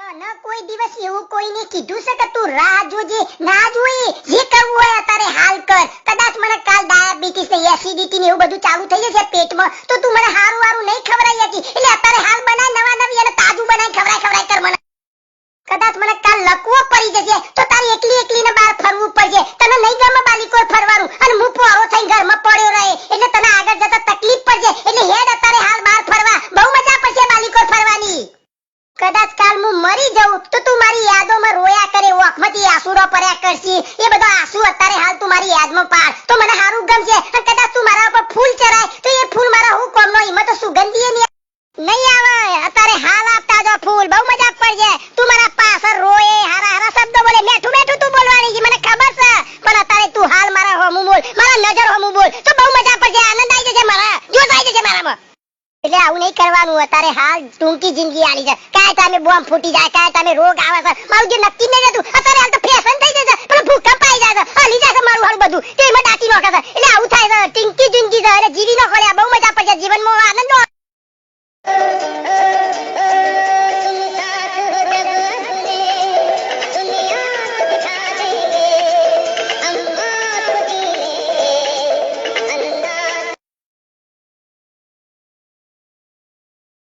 ન કોઈ દિવસ એવું કોઈને કીધું છે કે તું રાહ જોજે ના જોઈ જે કરવું હોય અત્યારે હાલ કર કદાચ મને કાલ ડાયાબિટીસ ને એસિડિટી ને એવું બધું ચાલુ થઈ જશે પેટમાં તો તું મને હારું હારું નહીં ખવરાઈ હતી એટલે અત્યારે હાલ બનાય નવા નવી અને તાજું બનાય ખવરાય કર મને કદાચ મને કાલ લકવો પડી જશે તો તારી એકલી એકલીને બહાર ફરવું પડશે તને નહીં ગમે બાલીકોર ફરવાનું અને હું પોરો થઈને ઘરમાં પડ્યો રહે એટલે તને આગળ જતા તકલીફ પડશે એટલે હેડ અત્યારે હાલ બહાર ફરવા બહુ મજા પડશે બાલીકોર ફરવાની કદાચ કાલ હું મરી જાઉં તો તું મારી યાદોમાં રોયા કરે ઓખમાંથી આંસુડો પડ્યા કરશી એ બધો આંસુ અત્યારે હાલ તું મારી યાદમાં પાડ તો મને હારું ગમશે અને કદાચ તું મારા ઉપર ફૂલ ચરાય તો એ ફૂલ મારા હું કોમનો હિંમત તો સુગંધીએ નહીં આવે અત્યારે હાલ આપતા જો ફૂલ બહુ મજા પડશે તું મારા પાછળ રોએ હારા હારા શબ્દો બોલે મેઠું મેઠું તું બોલવાની છે મને ખબર છે પણ અત્યારે તું હાલ મારા હોમું બોલ મારા નજર હોમું બોલ તો બહુ મજા પડશે આનંદ આવી જશે મારા જોશ આવી જશે મારામાં એટલે આવું નહીં કરવાનું અત્યારે હાલ ટૂંકી જિંદગી આલી છે કાય તમે બોમ્બ ફૂટી જાય કાય તમે રોગ આવે છે મારું જે નક્કી નહીં રહેતું અત્યારે હાલ તો ફેશન થઈ જશે પણ ભૂખા પાઈ જાય છે હલી જાય છે મારું હાલ બધું તેમાં દાટી નોખે છે એટલે આવું થાય છે ટૂંકી જિંદગી છે એટલે જીવી નો ખોલ્યા બહુ મજા પડશે જીવનમાં આનંદ